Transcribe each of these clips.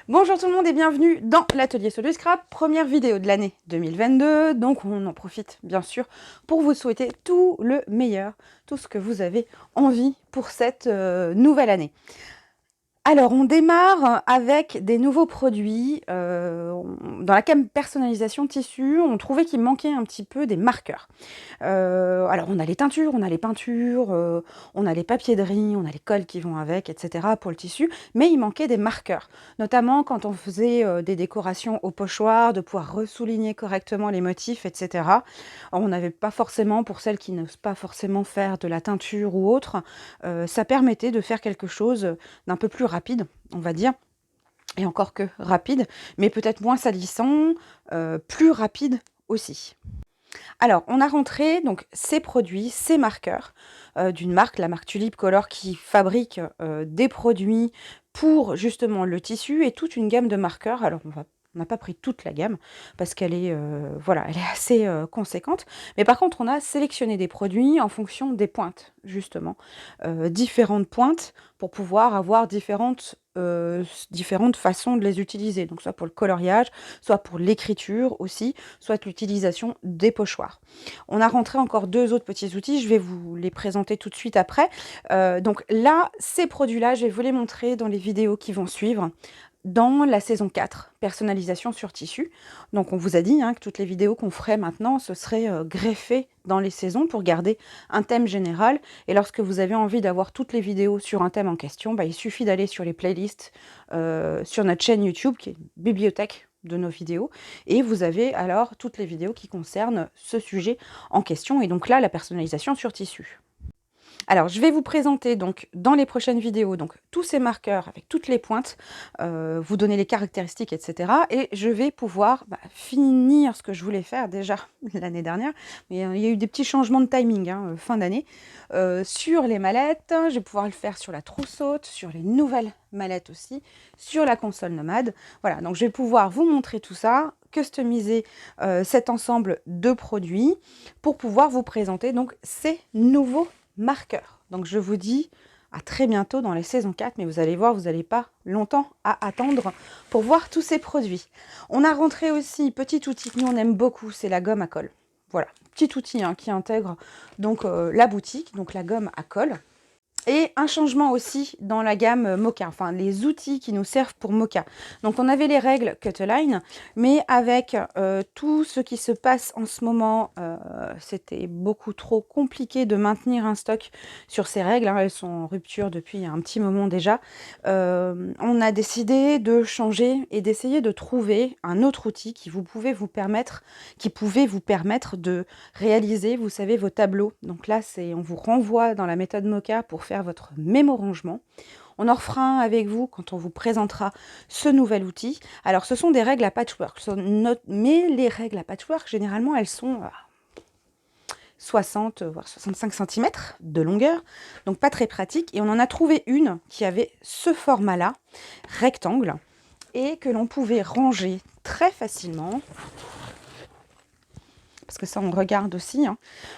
Bonjour tout le monde et bienvenue dans l'atelier Solo Scrap, première vidéo de l'année 2022. Donc on en profite bien sûr pour vous souhaiter tout le meilleur, tout ce que vous avez envie pour cette nouvelle année. Alors, on démarre avec des nouveaux produits. Dans la gamme personnalisation tissu, on trouvait qu'il manquait un petit peu des marqueurs. Alors, on a les teintures, on a les peintures, on a les papiers de riz, on a les colles qui vont avec, etc. pour le tissu, mais il manquait des marqueurs, notamment quand on faisait des décorations au pochoir, de pouvoir ressouligner correctement les motifs, etc. On n'avait pas forcément, pour celles qui n'osent pas forcément faire de la teinture ou autre, ça permettait de faire quelque chose d'un peu plus rapide, on va dire, et encore que rapide, mais peut-être moins salissant, plus rapide aussi. Alors, on a rentré donc ces produits, ces marqueurs d'une marque, la marque Tulip Color, qui fabrique des produits pour justement le tissu et toute une gamme de marqueurs. Alors, on n'a pas pris toute la gamme parce qu'elle est, voilà, elle est assez conséquente. Mais par contre, on a sélectionné des produits en fonction des pointes, justement. Différentes pointes pour pouvoir avoir différentes façons de les utiliser. Donc, soit pour le coloriage, soit pour l'écriture aussi, soit l'utilisation des pochoirs. On a rentré encore deux autres petits outils, je vais vous les présenter tout de suite après. Donc là, ces produits-là, je vais vous les montrer dans les vidéos qui vont suivre dans la saison 4, personnalisation sur tissu. Donc on vous a dit que toutes les vidéos qu'on ferait maintenant, ce serait greffé dans les saisons pour garder un thème général. Et lorsque vous avez envie d'avoir toutes les vidéos sur un thème en question, il suffit d'aller sur les playlists sur notre chaîne YouTube, qui est une bibliothèque de nos vidéos, et vous avez alors toutes les vidéos qui concernent ce sujet en question, et donc là, la personnalisation sur tissu. Alors, je vais vous présenter donc dans les prochaines vidéos donc tous ces marqueurs avec toutes les pointes, vous donner les caractéristiques, etc. Et je vais pouvoir finir ce que je voulais faire déjà l'année dernière, mais il y a eu des petits changements de timing fin d'année. Sur les mallettes, je vais pouvoir le faire sur la trousse haute, sur les nouvelles mallettes aussi, sur la console nomade. Voilà, donc je vais pouvoir vous montrer tout ça, customiser cet ensemble de produits pour pouvoir vous présenter donc ces nouveaux marqueurs. Donc je vous dis à très bientôt dans les saisons 4, mais vous allez voir, vous n'allez pas longtemps à attendre pour voir tous ces produits. On a rentré aussi, petit outil que nous on aime beaucoup, c'est la gomme à colle. Voilà, petit outil qui intègre donc la boutique, donc la gomme à colle. Et un changement aussi dans la gamme Mocha, enfin les outils qui nous servent pour Mocha. Donc on avait les règles Cutline, mais avec tout ce qui se passe en ce moment, c'était beaucoup trop compliqué de maintenir un stock sur ces règles. Elles sont en rupture depuis un petit moment déjà. On a décidé de changer et d'essayer de trouver un autre outil qui pouvait vous permettre de réaliser, vous savez, vos tableaux. Donc là, on vous renvoie dans la méthode Mocha pour faire votre mémo-rangement. On en refera un avec vous quand on vous présentera ce nouvel outil. Alors, ce sont des règles à patchwork. Mais les règles à patchwork, généralement, elles sont à 60 voire 65 cm de longueur. Donc, pas très pratique. Et on en a trouvé une qui avait ce format-là, rectangle, et que l'on pouvait ranger très facilement. Parce que ça on regarde aussi,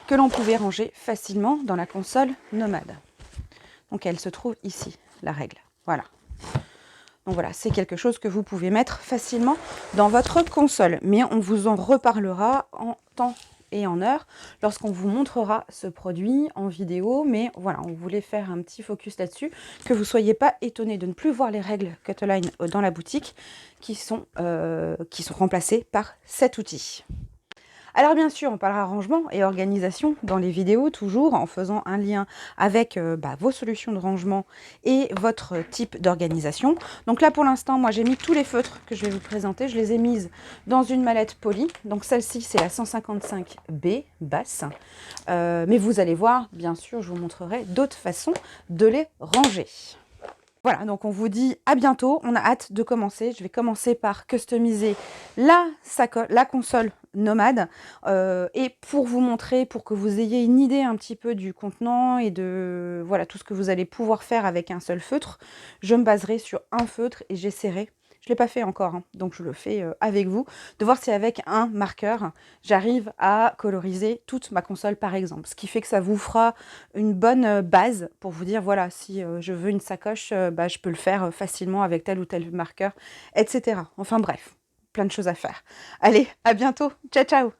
que l'on pouvait ranger facilement dans la console nomade. Donc elle se trouve ici, la règle. Voilà. Donc voilà, c'est quelque chose que vous pouvez mettre facilement dans votre console. Mais on vous en reparlera en temps et en heure lorsqu'on vous montrera ce produit en vidéo. Mais voilà, on voulait faire un petit focus là-dessus, que vous ne soyez pas étonnés de ne plus voir les règles Cutline dans la boutique qui sont remplacées par cet outil. Alors bien sûr, on parlera rangement et organisation dans les vidéos, toujours en faisant un lien avec vos solutions de rangement et votre type d'organisation. Donc là, pour l'instant, moi j'ai mis tous les feutres que je vais vous présenter. Je les ai mises dans une mallette polie. Donc celle-ci, c'est la 155B basse. Mais vous allez voir, bien sûr, je vous montrerai d'autres façons de les ranger. Voilà, donc on vous dit à bientôt, on a hâte de commencer. Je vais commencer par customiser la console nomade et pour vous montrer, pour que vous ayez une idée un petit peu du contenant et de voilà tout ce que vous allez pouvoir faire avec un seul feutre, je me baserai sur un feutre et j'essaierai Je ne l'ai pas fait encore, hein, donc je le fais avec vous, de voir si avec un marqueur, j'arrive à coloriser toute ma console par exemple. Ce qui fait que ça vous fera une bonne base pour vous dire, voilà, si je veux une sacoche, bah, je peux le faire facilement avec tel ou tel marqueur, etc. Enfin bref, plein de choses à faire. Allez, à bientôt. Ciao, ciao.